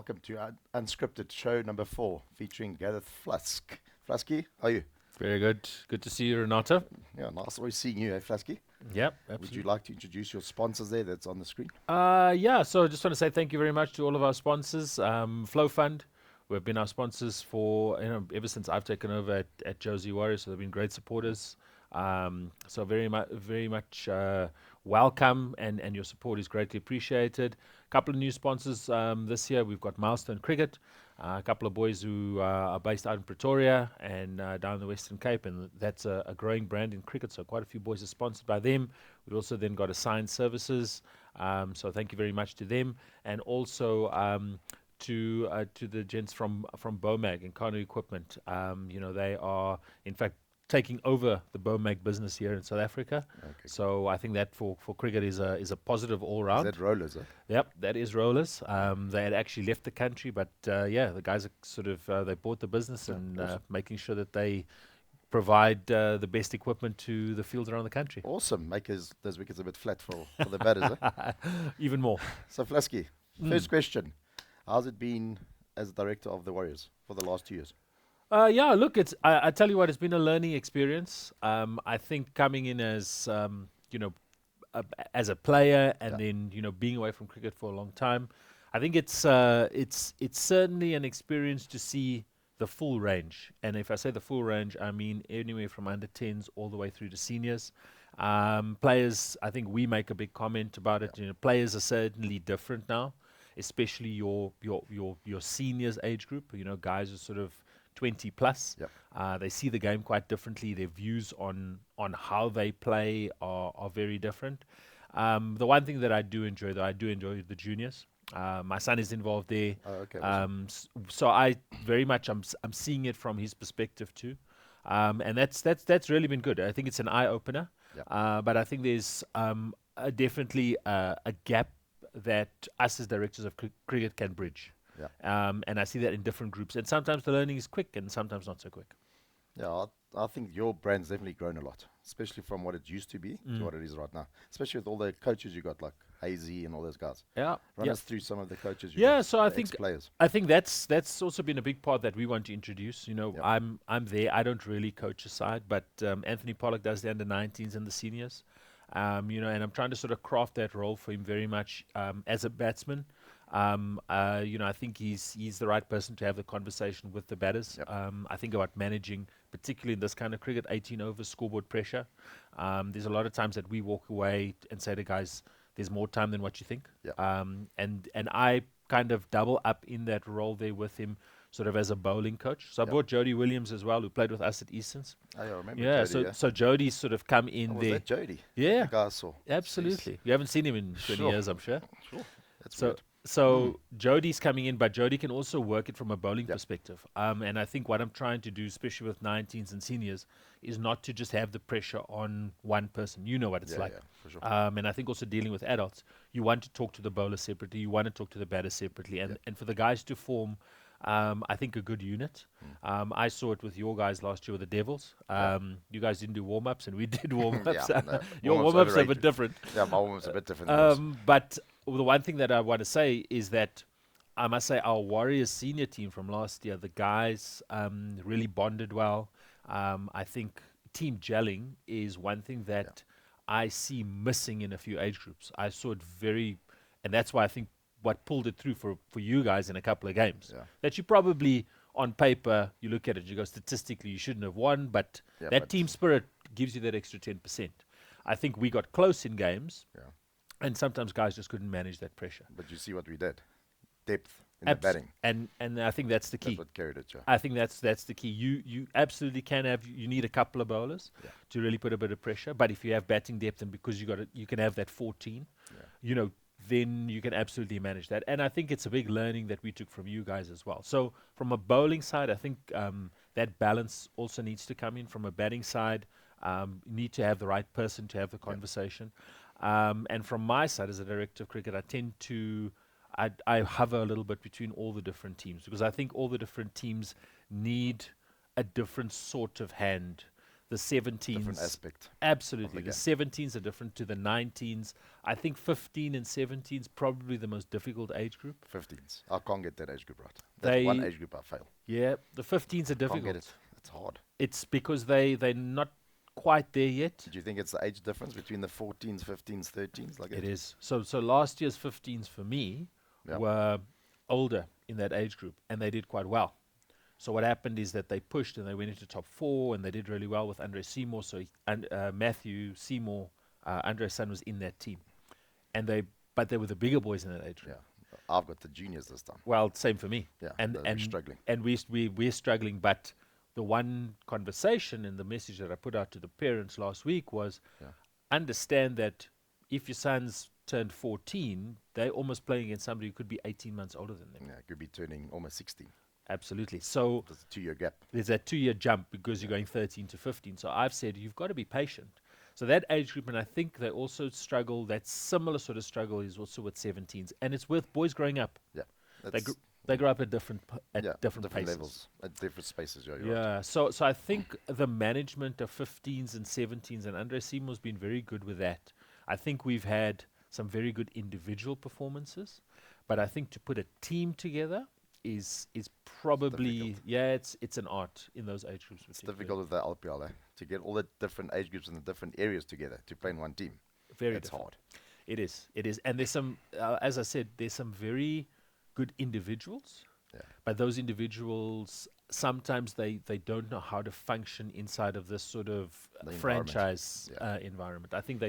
welcome to Unscripted show number 4 featuring Gareth Flusk. Flusky, how are you? Very good. Good to see you, Renata. Yeah, nice always seeing you, Flusky? Yep, Would absolutely. you like to introduce your sponsors there that's on the screen? Yeah, so I just want to say thank you very much to all of our sponsors. Flow Fund, who have been our sponsors for, ever since I've taken over at Josie Warriors, so they've been great supporters. So very much welcome, and your support is greatly appreciated. A couple of new sponsors this year. We've got Milestone Cricket, a couple of boys who are based out in Pretoria and down in the Western Cape, and that's a growing brand in cricket. So quite a few boys are sponsored by them. We also then got Assigned Services. So thank you very much to them, and also to the gents from Bomag and Kano Equipment. They are in fact taking over the Bomag business here in South Africa. Okay. So I think that for cricket is a positive all Is round. that rollers? Yep, that is Rollers. They had actually left the country, but the guys are sort of they bought the business and awesome. making sure that they provide the best equipment to the fields around the country. Awesome. Make those wickets a bit flat for the batters. Even more. So, Flusky, first question. How's it been as director of the Warriors for the last 2 years? Look, I tell you what, it's been a learning experience. I think coming in as as a player and then being away from cricket for a long time, I think it's certainly an experience to see the full range. And if I say the full range, I mean anywhere from under 10s all the way through to seniors. Players, I think we make a big comment about it. Players are certainly different now, especially your seniors age group. Guys who sort of 20 plus. Yep. They see the game quite differently. Their views on how they play are very different. The one thing that I do enjoy, though, I do enjoy the juniors. My son is involved there. Oh, okay. So I very much I'm seeing it from his perspective too, and that's really been good. I think it's an eye opener. Yep. But I think there's definitely a gap that us as directors of cricket can bridge. Yeah. And I see that in different groups. And sometimes the learning is quick and sometimes not so quick. Yeah, I think your brand's definitely grown a lot, especially from what it used to be to what it is right now. Especially with all the coaches you got, like Hazy and all those guys. Yeah. Run us through some of the coaches you Yeah, got, so I the think ex-players. that's also been a big part that we want to introduce. Yep. I'm there. I don't really coach a side, but Anthony Pollock does the under-19s and the seniors. And I'm trying to sort of craft that role for him very much as a batsman. I think he's the right person to have the conversation with the batters. Yep. I think about managing, particularly in this kind of cricket, 18 over scoreboard pressure. There's a lot of times that we walk away and say to guys, there's more time than what you think. Yep. And I kind of double up in that role there with him, sort of as a bowling coach. So I brought Jody Williams as well, who played with us at Eastons. Oh, yeah, I remember Yeah, Jody, so Jody's sort of come in was there. that Jody? Yeah, The guy I saw. absolutely. Jeez. You haven't seen him in 20 Sure. years, I'm sure. Sure. That's So weird. so Jody's coming in, but Jody can also work it from a bowling Yep. perspective. And I think what I'm trying to do, especially with 19s and seniors, is not to just have the pressure on one person. You know what it's like. Yeah, for sure. And I think also dealing with adults, you want to talk to the bowler separately, you want to talk to the batter separately, and for the guys to form, I think, a good unit. I saw it with your guys last year with the Devils. You guys didn't do warm-ups, and we did warm-ups. Yeah, no, Your warm-ups warm-ups are a bit overrated. different. Yeah, my woman's a bit different than yours. But the one thing that I want to say is that I must say our Warriors senior team from last year, the guys really bonded well. I think team gelling is one thing that I see missing in a few age groups. I saw it and that's why I think what pulled it through for you guys in a couple of games. Yeah. That you probably, on paper, you look at it, you go, statistically, you shouldn't have won, but Yeah, that but- team spirit gives you that extra 10%. I think we got close in games, Yeah. and sometimes guys just couldn't manage that pressure. But you see what we did. Depth in the batting. And I think that's the That's key. what carried it, yeah. I think that's the key. You absolutely can you need a couple of bowlers Yeah. to really put a bit of pressure. But if you have batting depth, and because you can have that 14, then you can absolutely manage that. And I think it's a big learning that we took from you guys as well. So from a bowling side, I think that balance also needs to come in. From a batting side, you need to have the right person to have the conversation. And from my side as a director of cricket, I hover a little bit between all the different teams, because I think all the different teams need a different sort of hand the 17s. Different aspect. Absolutely. of The the 17s are different to the 19s. I think 15 and 17s probably the most difficult age group. 15s. I can't get that age group right. That's one They, age group I fail. yeah, the 15s are Can't get difficult. it. It's hard. It's because they're not quite there yet. Do you think it's the age difference between the 14s, 15s, 13s? Like It is. So last year's 15s for me Yeah. were older in that age group, and they did quite well. So what happened is that they pushed and they went into top 4, and they did really well with Andre Seymour. So Matthew Seymour, Andre's son, was in that team, but they were the bigger boys in that age group. Yeah. I've got the juniors this time. Well, same for me. Yeah. and we're and struggling. and we're struggling. But the one conversation and the message that I put out to the parents last week was, Yeah. understand that if your son's turned 14, they're almost playing against somebody who could be 18 months older than them. Yeah. Could be turning almost 16. Absolutely. So There's a 2-year gap. there's that 2-year jump because you're going 13 to 15. So I've said you've got to be patient. So that age group, and I think they also struggle, that similar sort of struggle is also with 17s. And it's with boys growing up. Yeah. They, they grow up at different yeah, different paces. levels, at different spaces. Yeah. You're right. Yeah, so I think the management of 15s and 17s, and Andre Seymour's been very good with that. I think we've had some very good individual performances, but I think to put a team together is probably it's an art in those age groups. It's difficult with the LPL to get all the different age groups and the different areas together to play in one team. Very It's difficult. hard. It is, and there's some, as I said, there's some very good individuals. Yeah. But those individuals, sometimes they don't know how to function inside of this sort of The franchise environment. environment. I think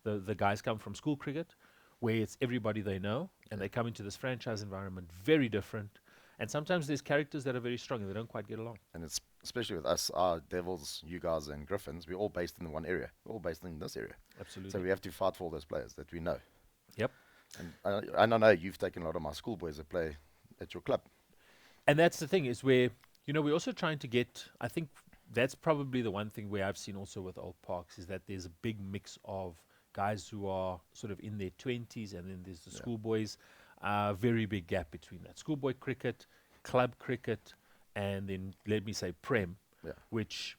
the guys come from school cricket, where it's everybody they know, and they come into this franchise environment very different. And sometimes there's characters that are very strong and they don't quite get along. And it's especially with us, our Devils, you guys, and Griffins, we're all based in one area. We're all based in this area. Absolutely. So we have to fight for all those players that we know. Yep. And I know you've taken a lot of my schoolboys that play at your club. And that's the thing, is where, we're also trying to get, I think that's probably the one thing where I've seen also with Old Parks, is that there's a big mix of guys who are sort of in their 20s, and then there's the schoolboys. Very big gap between that. Schoolboy cricket, club cricket, and then let me say Prem, Yeah. which,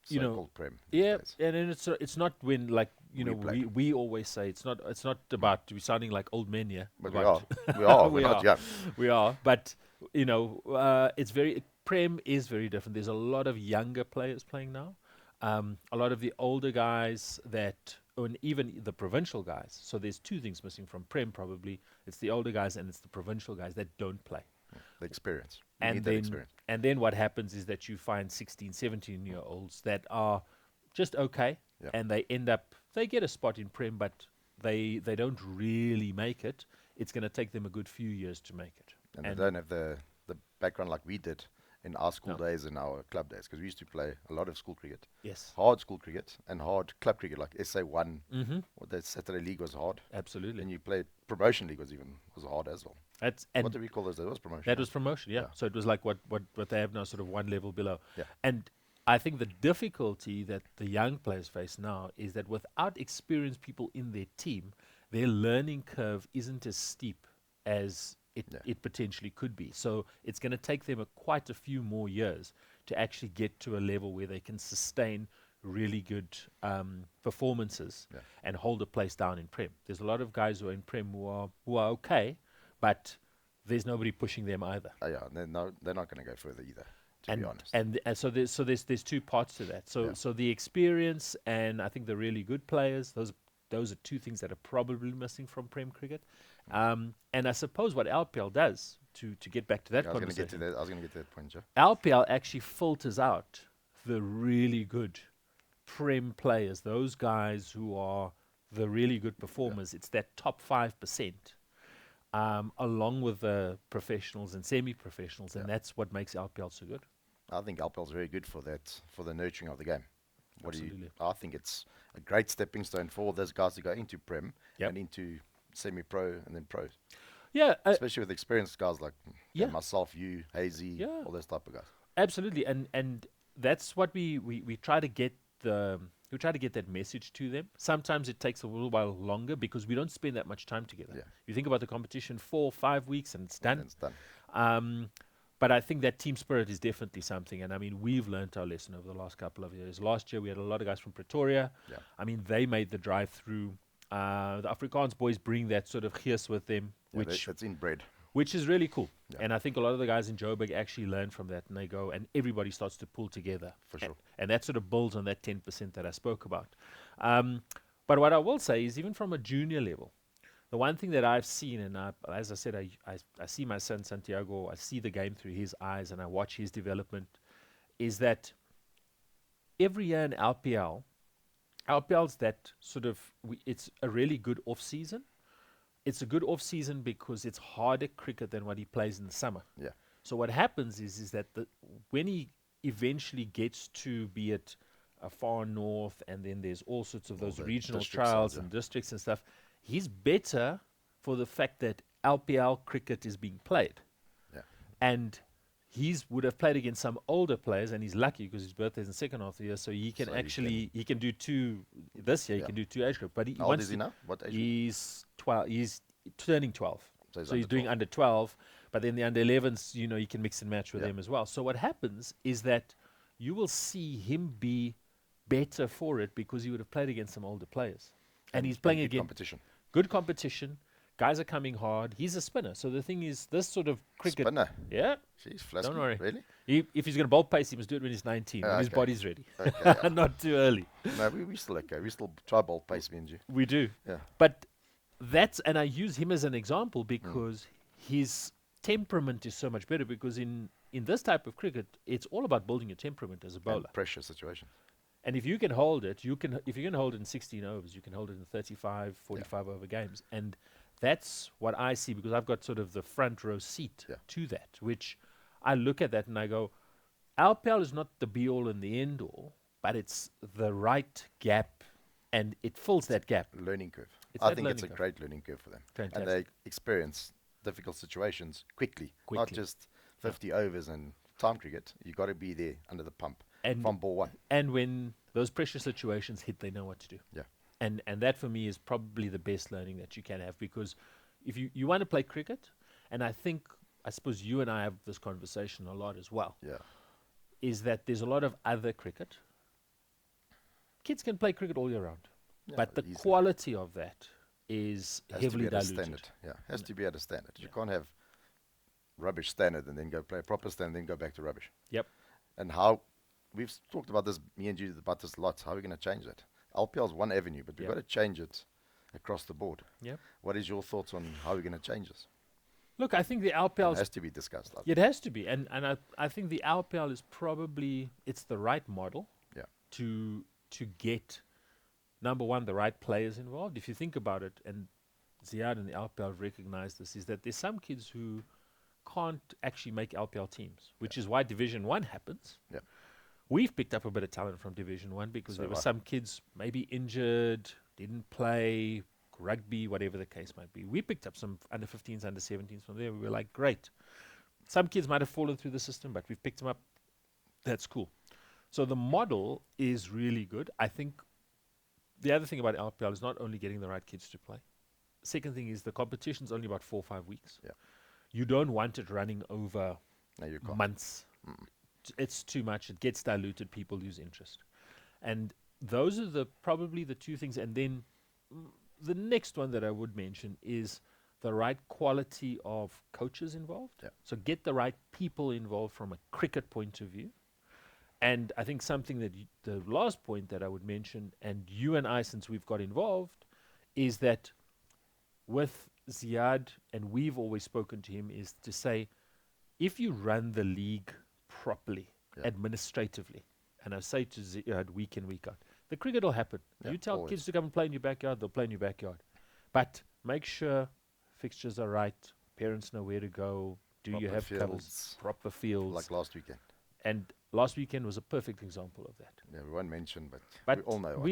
So-called Prem. yeah, these days. and then it's not when, like, We play. we always say it's not about, we're sounding like old men here. But we are. We are. We We're are. not young. We are, but it's very, Prem is very different. There's a lot of younger players playing now. A lot of the older guys and even the provincial guys. So there's two things missing from Prem probably. It's the older guys and it's the provincial guys that don't play. The experience. You And need that then, experience. and then what happens is that you find 16, 17-year-olds that are just okay, Yeah. and they get a spot in Prem, but they don't really make it. It's going to take them a good few years to make it. And they don't have the background like we did in our school No. days and our club days, because we used to play a lot of school cricket. Yes, Hard school cricket and hard club cricket, like SA1, mm-hmm. or the Saturday League was hard. Absolutely. And you played promotion league was hard as well. What What do we call those? That was promotion. That was promotion, yeah. Yeah. So it was like what they have now, sort of one level below. Yeah. And I think the difficulty that the young players face now is that without experienced people in their team, their learning curve isn't as steep as it potentially could be. So it's going to take them quite a few more years to actually get to a level where they can sustain really good performances and hold a place down in Prem. There's a lot of guys who are in Prem who are okay, but there's nobody pushing them either. Yeah, they're not going to go further either, to be honest. And so there's two parts to that. So the experience and I think the really good players, those are two things that are probably missing from Prem cricket. And I suppose what LPL does to get back to that I was going to conversation, get to that. I was going to get to that point, Joe. LPL actually filters out the really good Prem players, those guys who are the really good performers. It's that top 5%, along with the professionals and semi-professionals, and that's what makes LPL so good. I think LPL is very good for that, for the nurturing of the game. Absolutely. I think it's a great stepping stone for all those guys to go into Prem Yep. and into semi-pro and then pros. Yeah, Especially with experienced guys like Yeah. myself, you, Hazy, Yeah. all those type of guys. absolutely, and that's what we try to get that message to them. Sometimes it takes a little while longer because we don't spend that much time together. Yeah. You think about the competition, 4 or 5 weeks, and it's done. And it's done. But I think that team spirit is definitely something. And I mean, we've learnt our lesson over the last couple of years. Last year, we had a lot of guys from Pretoria. Yeah. I mean, they made the drive through. The Afrikaans boys bring that sort of gees with them, Yeah, that's inbred. which is really cool. Yeah. And I think a lot of the guys in Joburg actually learn from that, and they go, and everybody starts to pull together. For sure. And that sort of builds on that 10% that I spoke about. But what I will say is, even from a junior level, the one thing that I've seen, and as I said, I see my son Santiago, I see the game through his eyes, and I watch his development, is that every year in LPL's that sort of, it's a really good off-season. It's a good off-season because it's harder cricket than what he plays in the summer. Yeah. So what happens is that when he eventually gets to be at far north, and then there's all sorts of those regional trials and districts and stuff, he's better for the fact that LPL cricket is being played. Yeah. And would have played against some older players, and he's lucky because his birthday's in the second half of the year, so he can he can do two this year. He can do two age group. But how old is he now? What age? He's 12. He's turning 12. So he's doing under 12. But then the under 11s, you can mix and match with them as well. So what happens is that you will see him be better for it because he would have played against some older players, and he's playing against good competition. Guys are coming hard. He's a spinner. So the thing is, this sort of cricket... Spinner? Yeah. Jeez, Flusk. Don't worry. Really? If he's going to bowl pace, he must do it when he's 19, when his body's ready. Okay, yeah. Not too early. No, we still okay. We still try bowl pace, me and you. We do. Yeah. But and I use him as an example because his temperament is so much better, because in this type of cricket, it's all about building your temperament as a bowler. And pressure situation. And if you can hold it, if you can hold it in 16 overs, you can hold it in 35, 45 over games. And that's what I see, because I've got sort of the front row seat to that, which I look at that and I go, LPL is not the be-all and the end-all, but it's the right gap, and it fills that gap. Learning curve. I think it's a great learning curve for them. Fantastic. And they experience difficult situations quickly. Not just 50 overs and time cricket. You got to be there under the pump from ball one. And when those pressure situations hit, they know what to do. Yeah. And that for me is probably the best learning that you can have, because if you want to play cricket, and I suppose you and I have this conversation a lot as well, is that there's a lot of other cricket. Kids can play cricket all year round, but the quality of that is heavily diluted. Has to be at a standard. You can't have rubbish standard and then go play a proper standard and then go back to rubbish. Yep. And how we've talked about this, me and you, about this lots. How are we going to change that? LPL is one avenue, but we've got to change it across the board. Yep. What is your thoughts on how we're going to change this? Look, I think the LPL has to be discussed. It has to be, and I think the LPL is probably the right model. To get, number one, the right players involved. If you think about it, and Ziad and the LPL recognize this, is that there's some kids who can't actually make LPL teams, which is why Division 1 happens. Yeah. We've picked up a bit of talent from Division 1 because there were some kids maybe injured, didn't play, rugby, whatever the case might be. We picked up some under 15s, under 17s from there. We were like, great. Some kids might have fallen through the system, but we've picked them up. That's cool. So the model is really good. I think the other thing about LPL is not only getting the right kids to play. Second thing is the competition's only about 4 or 5 weeks. Yeah. You don't want it running over months. It's too much. It gets diluted. People lose interest. And those are probably the two things. And then the next one that I would mention is the right quality of coaches involved. Yeah. So get the right people involved from a cricket point of view. And I think something that the last point that I would mention, and you and I, since we've got involved, is that with Ziad, and we've always spoken to him, is to say, if you run the league properly, administratively, and I say to Ziad week in, week out, the cricket will happen. You tell kids to come and play in your backyard, they'll play in your backyard. But make sure fixtures are right, parents know where to go, you have covers, proper fields. Like last weekend. And last weekend was a perfect example of that. Yeah, we won't mention, but we all know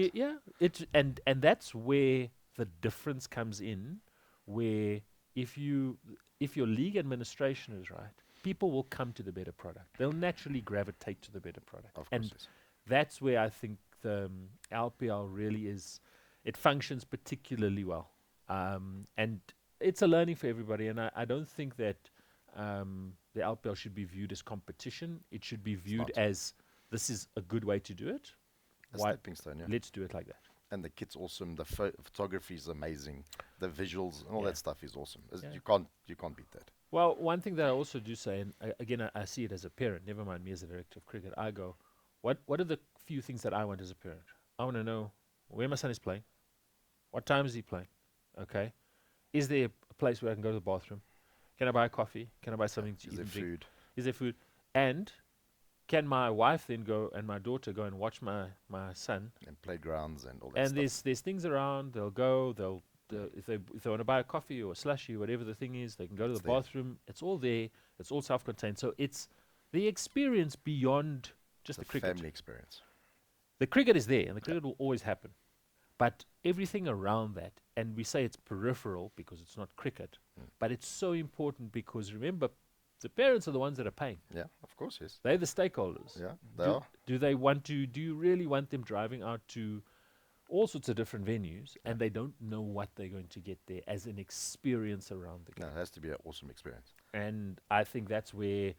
and that's where the difference comes in, where if your league administration is right, people will come to the better product. They'll naturally gravitate to the better product. Of course, and that's where I think the LPL really is. It functions particularly well, and it's a learning for everybody. And I don't think that the LPL should be viewed as competition. It should be viewed not. as this is a good way to do it. A Why? stepping stone, yeah. Let's do it like that. And the kit's awesome. The photography is amazing. The visuals and all Yeah. that stuff is awesome. Yeah. You can't beat that. Well, one thing that I also do say, and again, I see it as a parent, never mind me as a director of cricket, I go, what are the few things that I want as a parent? I want to know where my son is playing, what time is he playing, okay? Is there a place where I can go to the bathroom? Can I buy a coffee? Can I buy something to Is eat there and drink? food? Is there food? And can my wife then go and my daughter go and watch my son? And playgrounds and all that And stuff. there's things around. They'll go. If they want to buy a coffee or a slushie, whatever the thing is, they can go to It's the there. bathroom. It's all there. It's all self-contained. So it's the experience beyond just It's the a cricket. family experience. The cricket is there, and the cricket will always happen. But everything around that, and we say it's peripheral because it's not cricket, but it's so important because remember, the parents are the ones that are paying. Yeah, of course, yes. They're the stakeholders. Yeah, they do, are. do they want to? Do you really want them driving out to all sorts of different venues, and they don't know what they're going to get there as an experience around the game? No, it has to be an awesome experience. And I think that's where,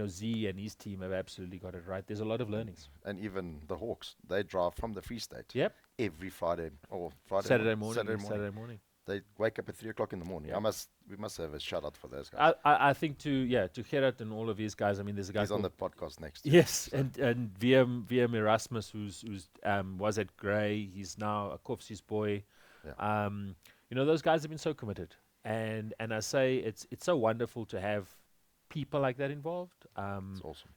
Z and his team have absolutely got it right. There's a lot of learnings. And even the Hawks, they drive from the Free State Yep. every Friday or Friday Saturday morning. Saturday morning. They wake up at 3 o'clock in the morning. Yeah. We must have a shout out for those guys. I think to Gerard and all of his guys. I mean, there's a guy He's on called the podcast next year. yes, and VM Erasmus, who's was at Grey. He's now a Korfsi's boy. Yeah. Those guys have been so committed, and I say it's so wonderful to have people like that involved. It's awesome.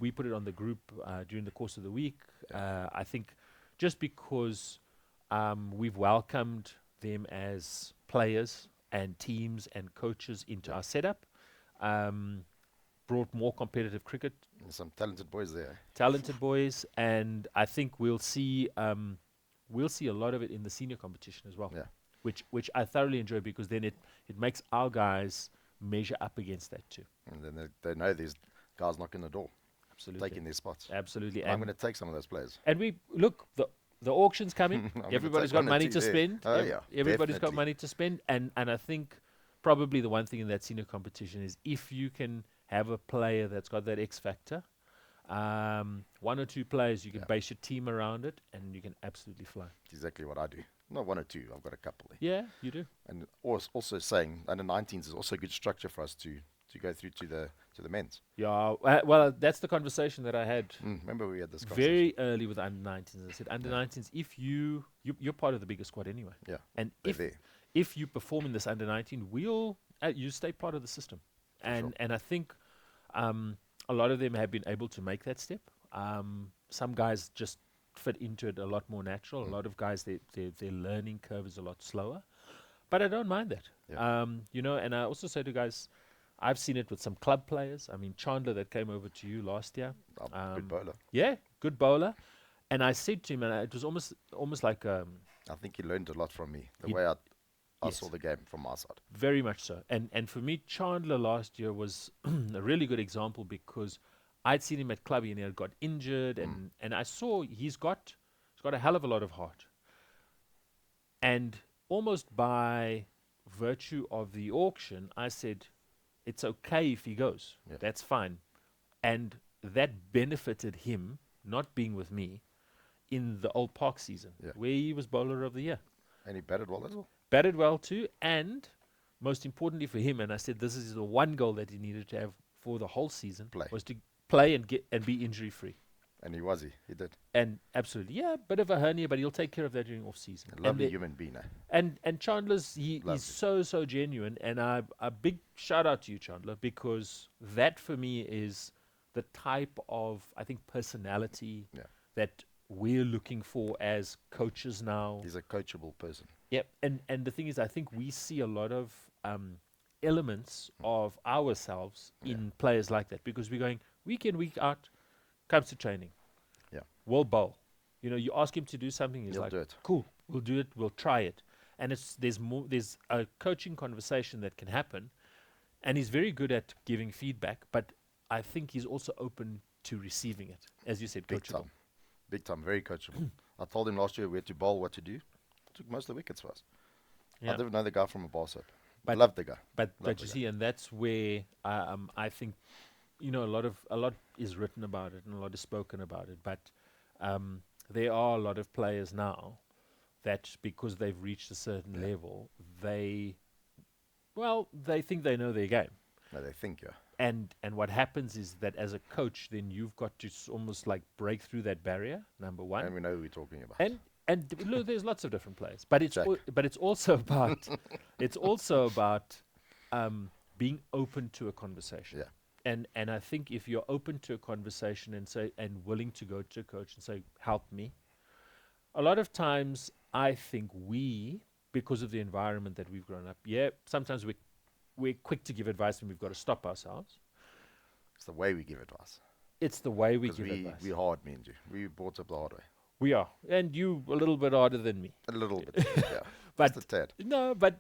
We put it on the group during the course of the week. I think just because we've welcomed them as players and teams and coaches into our setup, brought more competitive cricket, There's some talented boys there. talented boys, and I think we'll see a lot of it in the senior competition as well. Yeah. Which I thoroughly enjoy because then it makes our guys measure up against that too. And then they know there's guys knocking the door, Absolutely. taking their spots. Absolutely. And I'm going to take some of those players. And we look the auction's coming. I'm gonna Everybody's take got one or money two to there. spend. Oh, yeah, Everybody's got definitely. money to spend, and I think probably the one thing in that senior competition is if you can have a player that's got that X factor, one or two players you can base your team around it, and you can absolutely fly. Exactly what I do. Not one or two. I've got a couple there. Yeah, you do. And also saying under 19s is also a good structure for us to go through to the men's. Yeah. Well, that's the conversation that I had Remember we had this conversation. very early with under 19s. I said under 19s, if you're part of the bigger squad anyway. Yeah. And They're there. if you perform in this under 19, you stay part of the system. And I think a lot of them have been able to make that step. Some guys just fit into it a lot more natural. A lot of guys, their learning curve is a lot slower. But I don't mind that. Yeah. And I also say to guys, I've seen it with some club players. I mean, Chandler that came over to you last year. Good bowler. Yeah, good bowler. And I said to him, and it was almost like I think he learned a lot from me. The He- way I Yes. saw the game from my side. very much so. And for me, Chandler last year was a really good example because I'd seen him at clubby and he had got injured, and I saw he's got a hell of a lot of heart. And almost by virtue of the auction, I said, it's okay if he goes. Yeah. That's fine. And that benefited him not being with me in the Old Park season, where he was bowler of the year. And he batted well as well. Batted well too, and most importantly for him, and I said this is the one goal that he needed to have for the whole season, Play. was to play and be injury free. And he did. And absolutely, yeah, bit of a hernia, but he'll take care of that during off season. A lovely human being. And Chandler's he's Lovely. so genuine, and a big shout out to you, Chandler, because that for me is the type of, I think, personality that we're looking for as coaches now. He's a coachable person. Yep, and the thing is, I think we see a lot of elements of ourselves in players like that because we're going week in, week out, comes to training. Yeah. We'll bowl. You ask him to do something, he's He'll like, do it. cool, we'll do it, we'll try it. And there's a coaching conversation that can happen, and he's very good at giving feedback, but I think he's also open to receiving it, as you said, Big coachable. time. Big time. Very coachable. I told him last year we had to bowl what to do. Took most of the wickets for us. Yeah. I didn't know the guy from a bar set. But Love the guy. but Love but the you guy. see, and that's where I think a lot is written about it and a lot is spoken about it. But there are a lot of players now that because they've reached a certain Yeah. level, they think they know their game. No, they think, yeah. And what happens is that as a coach, then you've got to almost like break through that barrier. Number one, And we know who we're talking about. and look, there's lots of different players, but Jack. but it's also about being open to a conversation. Yeah. And I think if you're open to a conversation and willing to go to a coach and say, help me, a lot of times I think because of the environment that we've grown up, sometimes we're quick to give advice and we've got to stop ourselves. It's the way we give advice. It's the way we Because give advice. we're hard, me and you. We brought up the hard way. We are, and you a little bit harder than me. A little bit, yeah. But Just a tad. no, but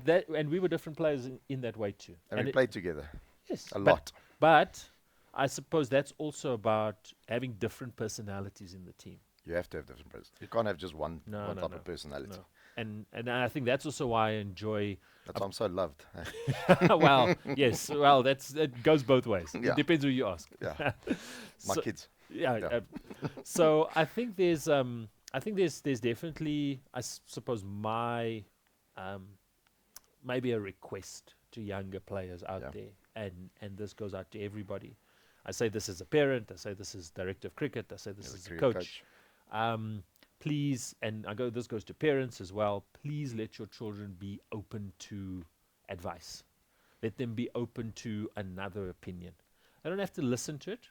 that, and we were different players in that way too. And we played together yes, a lot. But I suppose that's also about having different personalities in the team. You have to have different personalities. You can't have just one type No. of personality. No. And I think that's also why I enjoy. That's why I'm so loved. Well, yes, well, it goes both ways. Yeah. It depends who you ask. Yeah. My kids. Yeah. Yeah. So I think there's definitely, I suppose, my maybe a request to younger players out Yeah. there, and this goes out to everybody. I say this as a parent. I say this as director of cricket. I say this As a as a career coach. Please, and this goes to parents as well. Please let your children be open to advice. Let them be open to another opinion. They don't have to listen to it,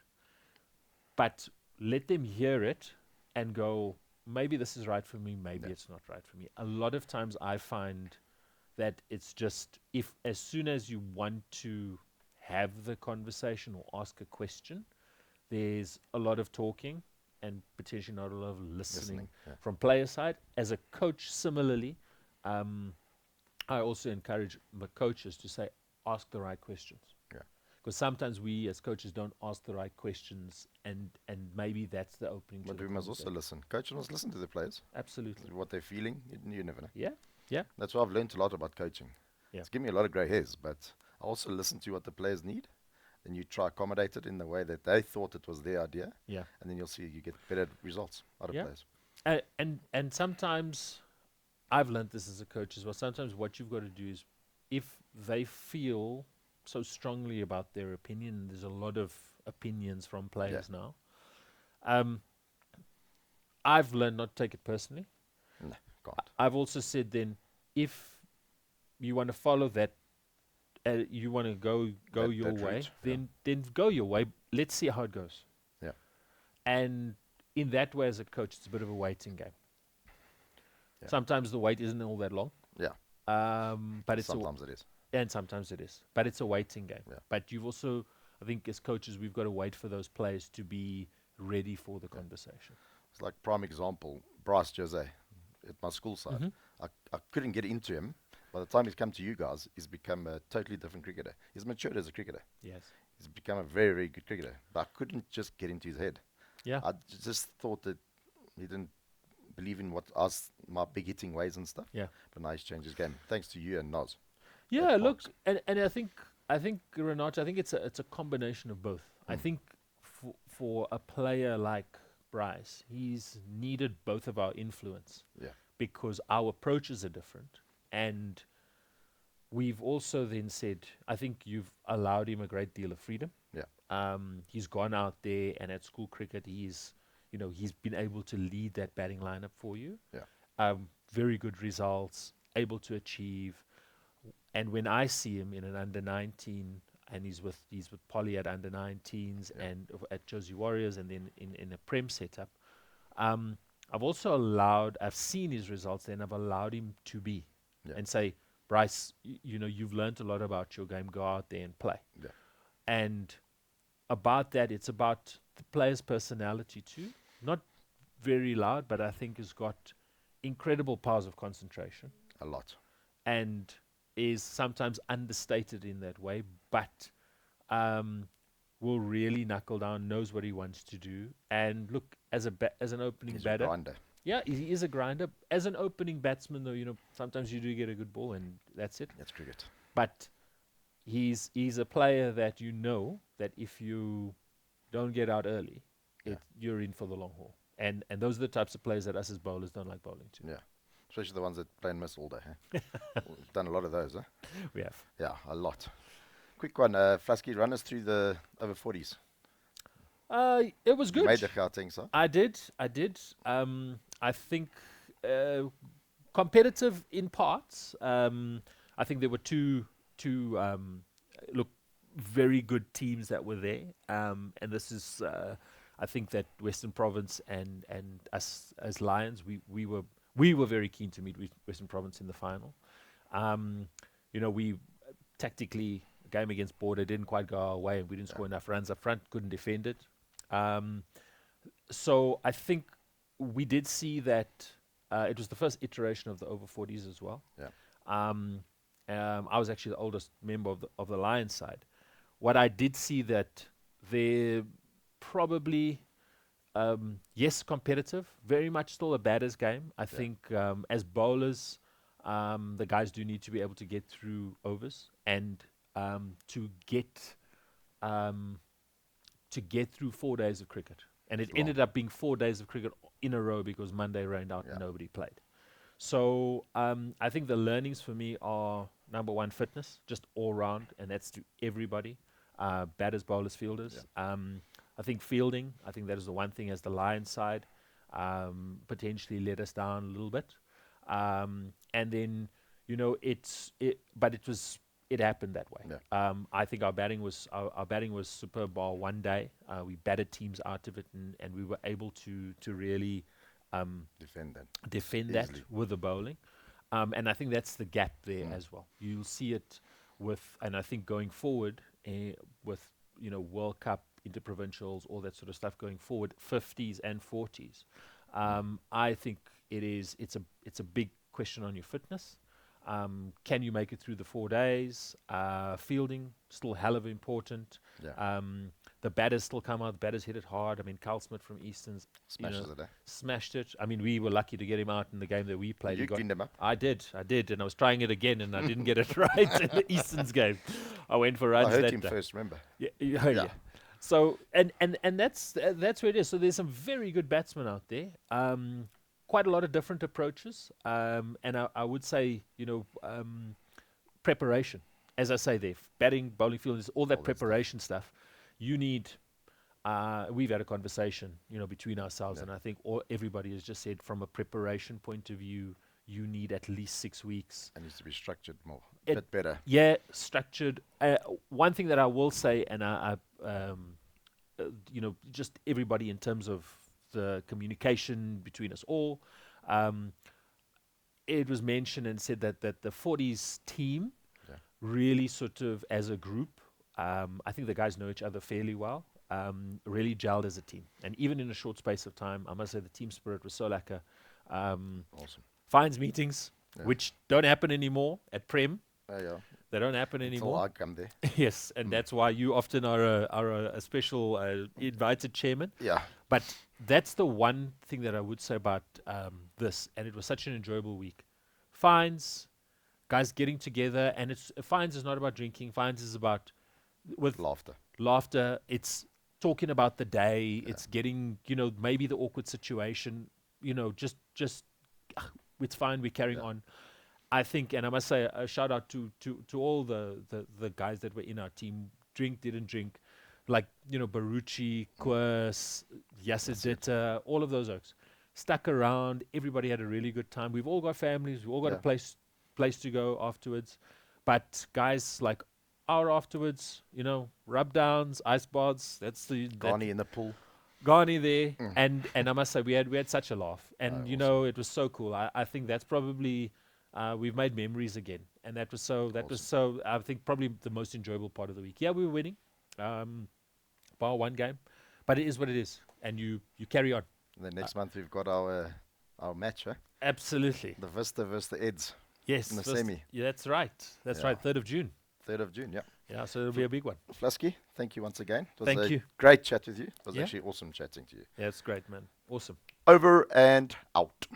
but let them hear it and go, maybe this is right for me, maybe it's not right for me. A lot of times I find that it's just as soon as you want to have the conversation or ask a question, there's a lot of talking and potentially not a lot of listening Yeah. from player side. As a coach, similarly, I also encourage the coaches to say, ask the right questions. Yeah. Because sometimes we as coaches don't ask the right questions, and maybe that's the opening. But to we the must also conversation. listen. Coaches must listen to the players. Absolutely. What they're feeling. You never know. Yeah. That's why I've learned a lot about coaching. Yeah. It's given me a lot of grey hairs, but I also listen to what the players need. And you try accommodate it in the way that they thought it was their idea. Yeah. And then you'll see you get better results out of Yeah. players. And sometimes I've learned this as a coach as well. Sometimes what you've got to do is, if they feel so strongly about their opinion, there's a lot of opinions from players now. I've learned not to take it personally. No, can't. I've also said then, if you want to follow that, you want to go your that way, route, then go your way. Let's see how it goes. Yeah. And in that way, as a coach, it's a bit of a waiting game. Yeah. Sometimes the wait isn't all that long. Yeah. But it's Sometimes it is. and sometimes it is. But it's a waiting game. Yeah. But you've also, I think, as coaches, we've got to wait for those players to be ready for the conversation. It's like prime example, Bryce Jose at my school side. I couldn't get into him. By the time he's come to you guys, he's become a totally different cricketer. He's matured as a cricketer. Yes. He's become a very, very good cricketer. But I couldn't just get into his head. Yeah. I just thought that he didn't believe in my big hitting ways and stuff. Yeah. But now he's changed his game. Thanks to you and Noz. Yeah, At look, Parks. and I think Renato, I think it's a combination of both. I think for a player like Bryce, he's needed both of our influence. Yeah. Because our approaches are different, and we've also then said, I think you've allowed him a great deal of freedom. Yeah. He's gone out there, and at school cricket, he's been able to lead that batting lineup for you. Yeah. Very good results, able to achieve. And when I see him in an under 19, and he's with Polly at under 19s and at Josie Warriors, and then in a Prem setup, I've seen his results, then I've allowed him to be and say, Bryce, you've learned a lot about your game, go out there and play. Yeah. And about that, it's about the player's personality too. Not very loud, but I think has got incredible powers of concentration. A lot. And is sometimes understated in that way, but will really knuckle down, knows what he wants to do. And look, as an opening He's a batter, grinder. Yeah, he is a grinder. As an opening batsman, though, sometimes you do get a good ball, and that's it. That's cricket. But he's a player that that if you don't get out early, Yeah. you're in for the long haul. And those are the types of players that us as bowlers don't like bowling to. Yeah. Especially the ones that play and miss all day. Huh? We've done a lot of those, huh? We have. Yeah, a lot. Quick one, Flusky, run us through the over 40s. It was good. You made the Gauteng side. I did. I think competitive in parts. I think there were two look very good teams that were there. And this is I think that Western Province and us as Lions, we were very keen to meet Western Province in the final. We tactically, a game against Border didn't quite go our way, and we didn't score enough runs up front, couldn't defend it. So I think we did see that it was the first iteration of the over 40s as well. Yeah. I was actually the oldest member of the Lions side. What I did see that they're probably yes, competitive, very much still a batter's game. I think as bowlers, the guys do need to be able to get through overs and to get through 4 days of cricket. And it ended up being 4 days of cricket in a row because Monday rained out and nobody played. So I think the learnings for me are, number one, fitness, just all round, and that's to everybody, batters, bowlers, fielders. Yeah. I think fielding, I think that is the one thing as the Lions side potentially let us down a little bit. And then, it happened that way. Yeah. I think our batting was superb bar one day. We batted teams out of it, and we were able to really defend that with the bowling. And I think that's the gap there as well. You'll see it and I think going forward with World Cup, interprovincials, all that sort of stuff going forward, 50s and 40s. I think it's a big question on your fitness. Can you make it through the 4 days? Fielding, still hell of important. Yeah. The batters still come out. The batters hit it hard. I mean, Carl Smith from Eastern's smashed it. I mean, we were lucky to get him out in the game that we played. You cleaned him up? I did. And I was trying it again, and I didn't get it right in the Eastern's game. I went for runs. I heard him first, remember? Yeah. So, and that's where it is. So there's some very good batsmen out there. Quite a lot of different approaches, and I would say, preparation. As I say there, batting, bowling, fielding, all that preparation stuff. You need, we've had a conversation, between ourselves, and I think everybody has just said from a preparation point of view, you need at least 6 weeks. It needs to be structured more, a bit better. Yeah, structured. One thing that I will say, and just everybody in terms of the communication between us all, it was mentioned and said that the 40s team really sort of as a group, I think the guys know each other fairly well, really gelled as a team. And even in a short space of time, I must say the team spirit was so lekker. Awesome. Fines meetings, which don't happen anymore at Prem. They don't happen anymore. Until I come there. Yes, and that's why you often are a special invited chairman. Yeah. But that's the one thing that I would say about this, and it was such an enjoyable week. Fines, guys getting together, and fines is not about drinking. Fines is about with laughter. It's talking about the day. Yeah. It's getting maybe the awkward situation. Just it's fine. We're carrying on. I think, and I must say a shout out to all the guys that were in our team. Didn't drink, like Baruchi, Kwes, Yasidita, all of those oaks stuck around. Everybody had a really good time. We've all got families. We've all got a place to go afterwards. But guys, like our afterwards, rub downs, ice baths. That's the Garni in the pool. Garni there, and I must say we had such a laugh, and awesome. It was so cool. I think that's probably we've made memories again, and that was so. I think probably the most enjoyable part of the week. Yeah, we were winning, bar one game, but it is what it is, and you carry on. And then next month we've got our match, huh? Absolutely. The Vista versus the Eds. Yes, in the semi. Yeah, that's right. That's right. 3rd of June. 3rd of June, yeah. Yeah, so it'll be a big one. Flusky, thank you once again. It was Thank you. Great chat with you. It was actually awesome chatting to you. Yeah, it's great, man. Awesome. Over and out.